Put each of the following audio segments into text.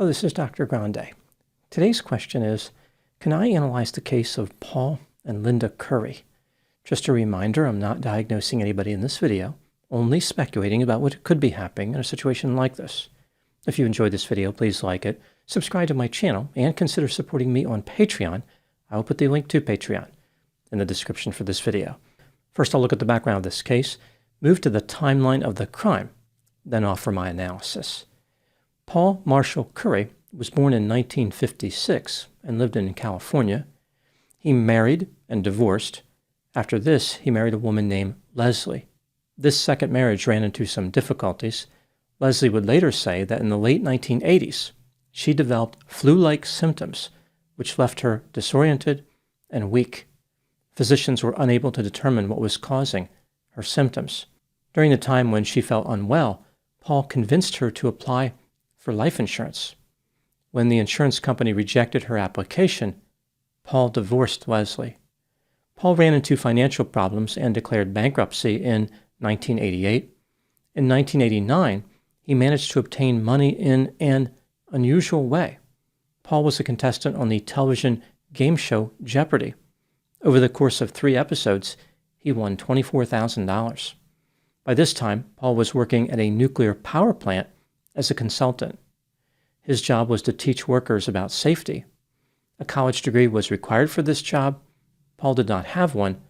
Hello, this is Dr. Grande. Today's question is, can I analyze the case of Paul and Linda Curry? Just a reminder, I'm not diagnosing anybody in this video, only speculating about what could be happening in a situation like this. If you enjoyed this video, please like it, subscribe to my channel, and consider supporting me on Patreon. I will put the link to Patreon in the description for this video. First, I'll look at the background of this case, move to the timeline of the crime, then offer my analysis. Paul Marshall Curry was born in 1956 and lived in California. He married and divorced. After this, he married a woman named Leslie. This second marriage ran into some difficulties. Leslie would later say that in the late 1980s, she developed flu-like symptoms, which left her disoriented and weak. Physicians were unable to determine what was causing her symptoms. During the time when she felt unwell, Paul convinced her to apply for life insurance. When the insurance company rejected her application, Paul divorced Leslie. Paul ran into financial problems and declared bankruptcy in 1988. In 1989, he managed to obtain money in an unusual way. Paul was a contestant on the television game show Jeopardy! Over the course of 3 episodes, he won $24,000. By this time, Paul was working at a nuclear power plant as a consultant. His job was to teach workers about safety. A college degree was required for this job. Paul did not have one,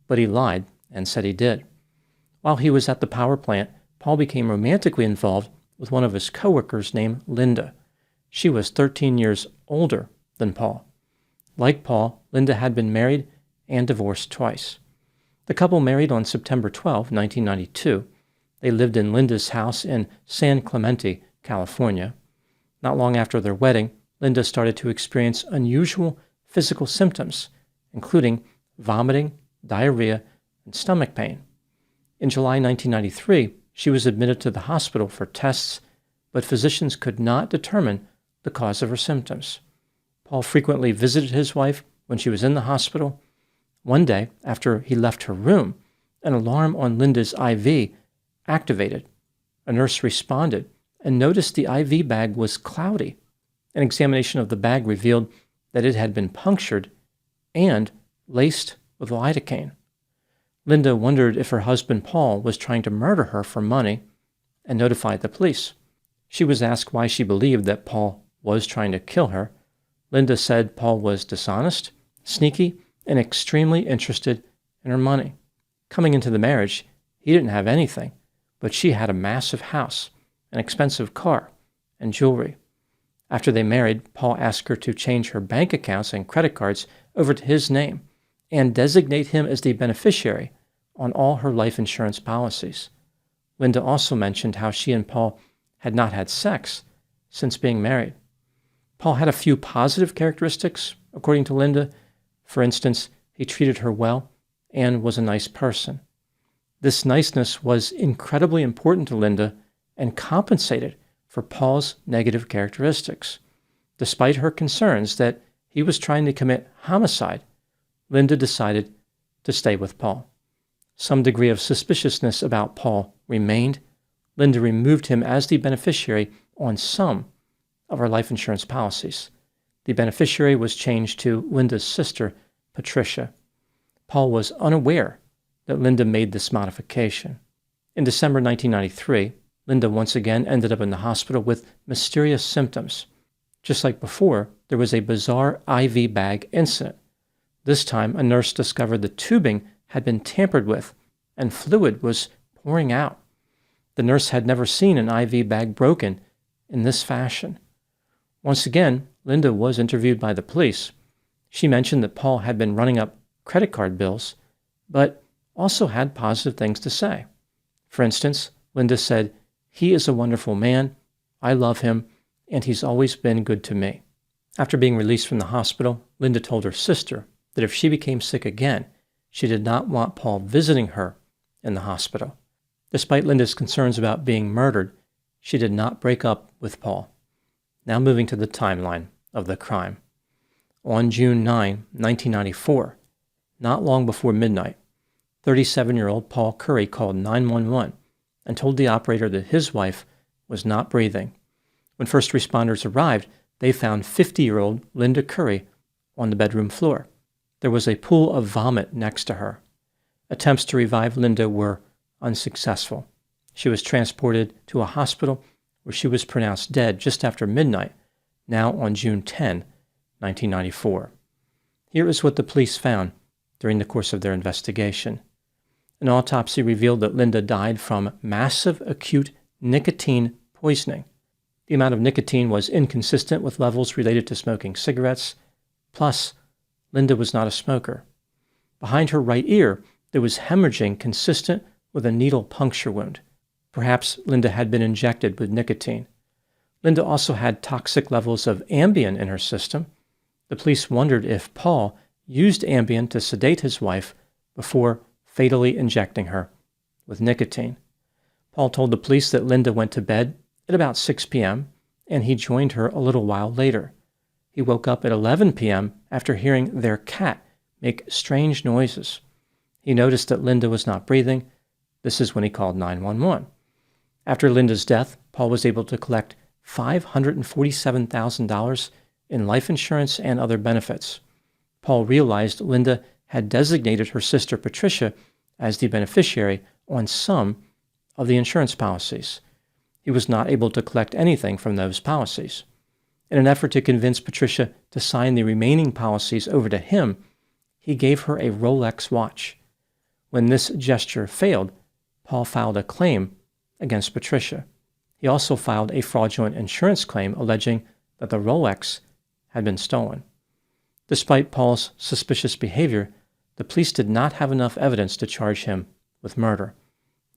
but he lied and said he did. While he was at the power plant, Paul became romantically involved with one of his coworkers named Linda. She was 13 years older than Paul. Like Paul, Linda had been married and divorced twice. The couple married on September 12, 1992. They lived in Linda's house in San Clemente, California. Not long after their wedding, Linda started to experience unusual physical symptoms, including vomiting, diarrhea, and stomach pain. In July 1993, she was admitted to the hospital for tests, but physicians could not determine the cause of her symptoms. Paul frequently visited his wife when she was in the hospital. One day, after he left her room, an alarm on Linda's IV activated. A nurse responded and noticed the IV bag was cloudy. An examination of the bag revealed that it had been punctured and laced with lidocaine. Linda wondered if her husband Paul was trying to murder her for money and notified the police. She was asked why she believed that Paul was trying to kill her. Linda said Paul was dishonest, sneaky, and extremely interested in her money. Coming into the marriage, he didn't have anything, but she had a massive house, an expensive car, and jewelry. After they married, Paul asked her to change her bank accounts and credit cards over to his name and designate him as the beneficiary on all her life insurance policies. Linda also mentioned how she and Paul had not had sex since being married. Paul had a few positive characteristics, according to Linda. For instance, he treated her well and was a nice person. This niceness was incredibly important to Linda and compensated for Paul's negative characteristics. Despite her concerns that he was trying to commit homicide, Linda decided to stay with Paul. Some degree of suspiciousness about Paul remained. Linda removed him as the beneficiary on some of her life insurance policies. The beneficiary was changed to Linda's sister, Patricia. Paul was unaware that Linda made this modification. In December 1993, Linda once again ended up in the hospital with mysterious symptoms. Just like before, there was a bizarre IV bag incident. This time, a nurse discovered the tubing had been tampered with and fluid was pouring out. The nurse had never seen an IV bag broken in this fashion. Once again, Linda was interviewed by the police. She mentioned that Paul had been running up credit card bills, but also had positive things to say. For instance, Linda said, "He is a wonderful man. I love him, and he's always been good to me." After being released from the hospital, Linda told her sister that if she became sick again, she did not want Paul visiting her in the hospital. Despite Linda's concerns about being murdered, she did not break up with Paul. Now moving to the timeline of the crime. On June 9, 1994, not long before midnight, 37-year-old Paul Curry called 911 and told the operator that his wife was not breathing. When first responders arrived, they found 50-year-old Linda Curry on the bedroom floor. There was a pool of vomit next to her. Attempts to revive Linda were unsuccessful. She was transported to a hospital where she was pronounced dead just after midnight, now on June 10, 1994. Here is what the police found during the course of their investigation. An autopsy revealed that Linda died from massive acute nicotine poisoning. The amount of nicotine was inconsistent with levels related to smoking cigarettes. Plus, Linda was not a smoker. Behind her right ear, there was hemorrhaging consistent with a needle puncture wound. Perhaps Linda had been injected with nicotine. Linda also had toxic levels of Ambien in her system. The police wondered if Paul used Ambien to sedate his wife before fatally injecting her with nicotine. Paul told the police that Linda went to bed at about 6 p.m., and he joined her a little while later. He woke up at 11 p.m. after hearing their cat make strange noises. He noticed that Linda was not breathing. This is when he called 911. After Linda's death, Paul was able to collect $547,000 in life insurance and other benefits. Paul realized Linda had designated her sister Patricia as the beneficiary on some of the insurance policies. He was not able to collect anything from those policies. In an effort to convince Patricia to sign the remaining policies over to him, he gave her a Rolex watch. When this gesture failed, Paul filed a claim against Patricia. He also filed a fraudulent insurance claim alleging that the Rolex had been stolen. Despite Paul's suspicious behavior, the police did not have enough evidence to charge him with murder.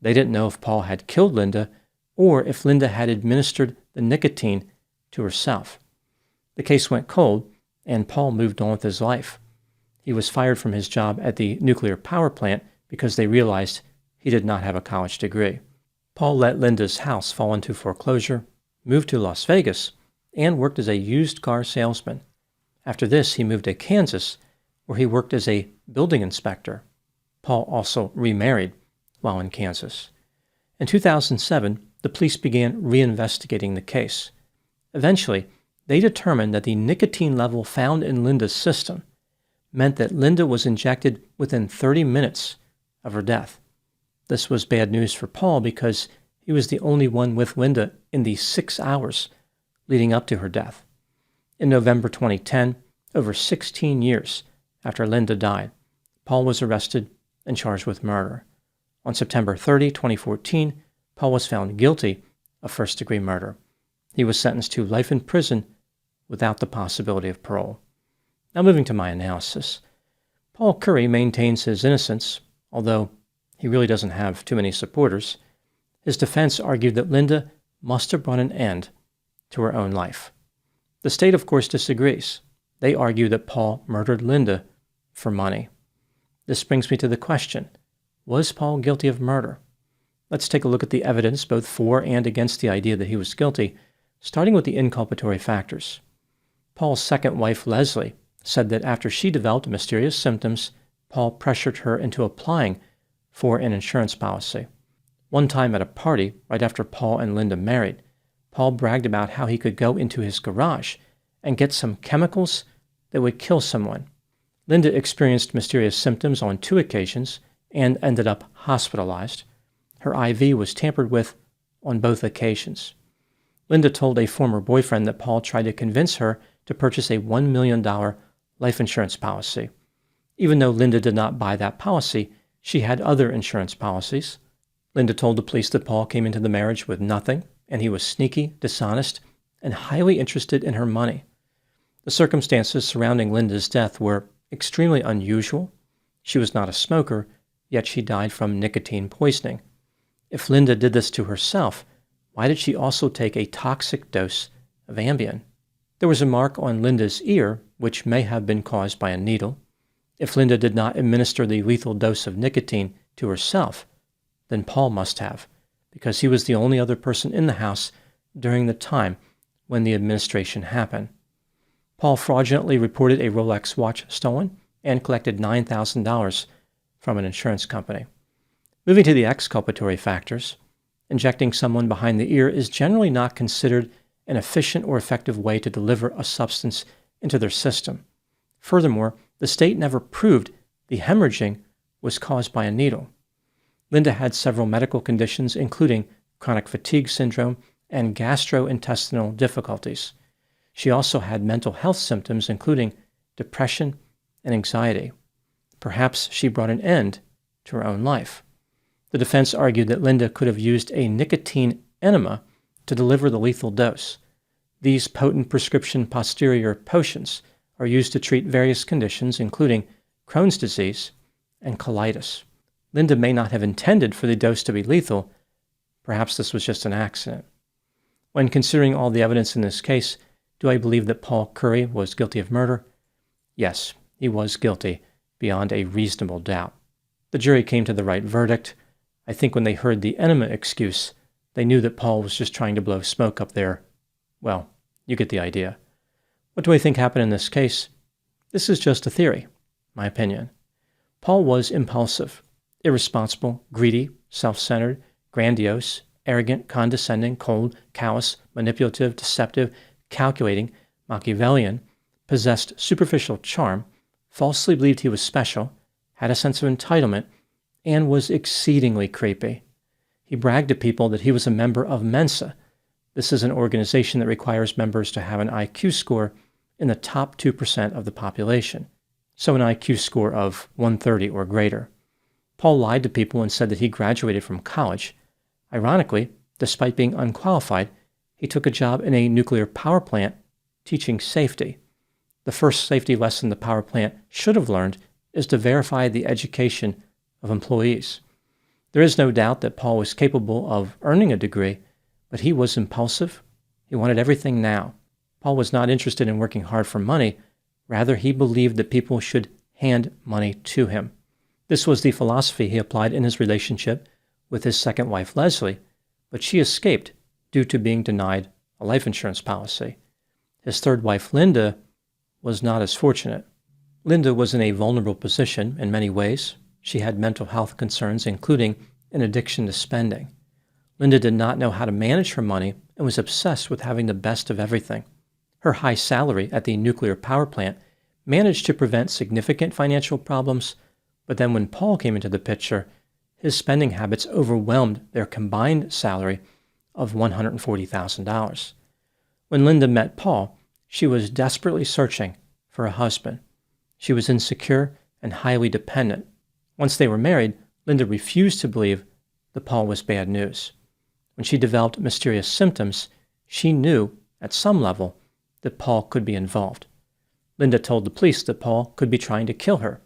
They didn't know if Paul had killed Linda or if Linda had administered the nicotine to herself. The case went cold, and Paul moved on with his life. He was fired from his job at the nuclear power plant because they realized he did not have a college degree. Paul let Linda's house fall into foreclosure, moved to Las Vegas, and worked as a used car salesman. After this, he moved to Kansas, where he worked as a building inspector. Paul also remarried while in Kansas. In 2007, the police began reinvestigating the case. Eventually, they determined that the nicotine level found in Linda's system meant that Linda was injected within 30 minutes of her death. This was bad news for Paul because he was the only one with Linda in the 6 hours leading up to her death. In November 2010, over 16 years after Linda died, Paul was arrested and charged with murder. On September 30, 2014, Paul was found guilty of first-degree murder. He was sentenced to life in prison without the possibility of parole. Now moving to my analysis. Paul Curry maintains his innocence, although he really doesn't have too many supporters. His defense argued that Linda must have brought an end to her own life. The state, of course, disagrees. They argue that Paul murdered Linda for money. This brings me to the question, was Paul guilty of murder? Let's take a look at the evidence both for and against the idea that he was guilty, starting with the inculpatory factors. Paul's second wife, Leslie, said that after she developed mysterious symptoms, Paul pressured her into applying for an insurance policy. One time at a party, right after Paul and Linda married, Paul bragged about how he could go into his garage and get some chemicals that would kill someone. Linda experienced mysterious symptoms on 2 occasions and ended up hospitalized. Her IV was tampered with on both occasions. Linda told a former boyfriend that Paul tried to convince her to purchase a $1 million life insurance policy. Even though Linda did not buy that policy, she had other insurance policies. Linda told the police that Paul came into the marriage with nothing, and he was sneaky, dishonest, and highly interested in her money. The circumstances surrounding Linda's death were extremely unusual. She was not a smoker, yet she died from nicotine poisoning. If Linda did this to herself, why did she also take a toxic dose of Ambien? There was a mark on Linda's ear, which may have been caused by a needle. If Linda did not administer the lethal dose of nicotine to herself, then Paul must have, because he was the only other person in the house during the time when the administration happened. Paul fraudulently reported a Rolex watch stolen and collected $9,000 from an insurance company. Moving to the exculpatory factors, injecting someone behind the ear is generally not considered an efficient or effective way to deliver a substance into their system. Furthermore, the state never proved the hemorrhaging was caused by a needle. Linda had several medical conditions, including chronic fatigue syndrome and gastrointestinal difficulties. She also had mental health symptoms, including depression and anxiety. Perhaps she brought an end to her own life. The defense argued that Linda could have used a nicotine enema to deliver the lethal dose. These potent prescription posterior potions are used to treat various conditions, including Crohn's disease and colitis. Linda may not have intended for the dose to be lethal. Perhaps this was just an accident. When considering all the evidence in this case, do I believe that Paul Curry was guilty of murder? Yes, he was guilty beyond a reasonable doubt. The jury came to the right verdict. I think when they heard the enema excuse, they knew that Paul was just trying to blow smoke up there. Well, you get the idea. What do I think happened in this case? This is just a theory, my opinion. Paul was impulsive, irresponsible, greedy, self-centered, grandiose, arrogant, condescending, cold, callous, manipulative, deceptive, calculating, Machiavellian, possessed superficial charm, falsely believed he was special, had a sense of entitlement, and was exceedingly creepy. He bragged to people that he was a member of Mensa. This is an organization that requires members to have an IQ score in the top 2% of the population, so an IQ score of 130 or greater. Paul lied to people and said that he graduated from college. Ironically, despite being unqualified, he took a job in a nuclear power plant teaching safety. The first safety lesson the power plant should have learned is to verify the education of employees. There is no doubt that Paul was capable of earning a degree, but he was impulsive. He wanted everything now. Paul was not interested in working hard for money. Rather, he believed that people should hand money to him. This was the philosophy he applied in his relationship with his second wife, Leslie, but she escaped due to being denied a life insurance policy. His third wife, Linda, was not as fortunate. Linda was in a vulnerable position in many ways. She had mental health concerns, including an addiction to spending. Linda did not know how to manage her money and was obsessed with having the best of everything. Her high salary at the nuclear power plant managed to prevent significant financial problems, but then when Paul came into the picture, his spending habits overwhelmed their combined salary of $140,000. When Linda met Paul, she was desperately searching for a husband. She was insecure and highly dependent. Once they were married, Linda refused to believe that Paul was bad news. When she developed mysterious symptoms, she knew, at some level, that Paul could be involved. Linda told the police that Paul could be trying to kill her,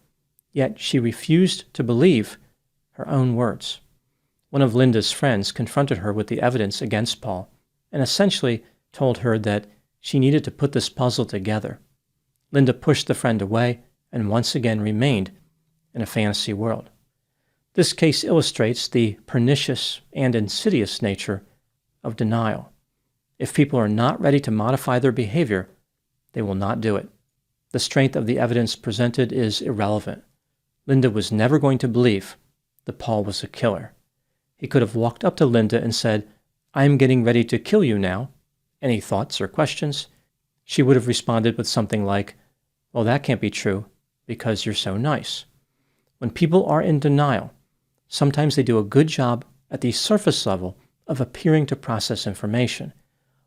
yet she refused to believe her own words. One of Linda's friends confronted her with the evidence against Paul and essentially told her that she needed to put this puzzle together. Linda pushed the friend away and once again remained in a fantasy world. This case illustrates the pernicious and insidious nature of denial. If people are not ready to modify their behavior, they will not do it. The strength of the evidence presented is irrelevant. Linda was never going to believe that Paul was a killer. He could have walked up to Linda and said, "I am getting ready to kill you now. Any thoughts or questions?" She would have responded with something like, "Well, that can't be true because you're so nice." When people are in denial, sometimes they do a good job at the surface level of appearing to process information,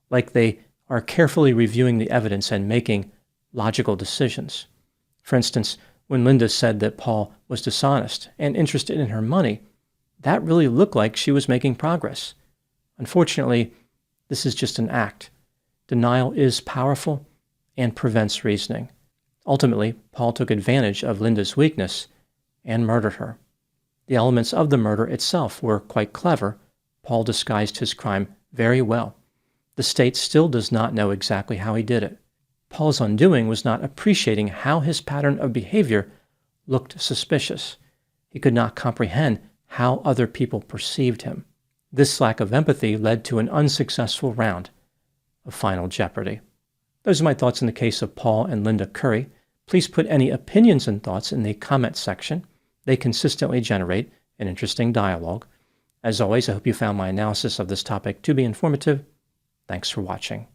like they are carefully reviewing the evidence and making logical decisions. For instance, when Linda said that Paul was dishonest and interested in her money, that really looked like she was making progress. Unfortunately, this is just an act. Denial is powerful and prevents reasoning. Ultimately, Paul took advantage of Linda's weakness and murdered her. The elements of the murder itself were quite clever. Paul disguised his crime very well. The state still does not know exactly how he did it. Paul's undoing was not appreciating how his pattern of behavior looked suspicious. He could not comprehend how other people perceived him. This lack of empathy led to an unsuccessful round of Final Jeopardy. Those are my thoughts in the case of Paul and Linda Curry. Please put any opinions and thoughts in the comment section. They consistently generate an interesting dialogue. As always, I hope you found my analysis of this topic to be informative. Thanks for watching.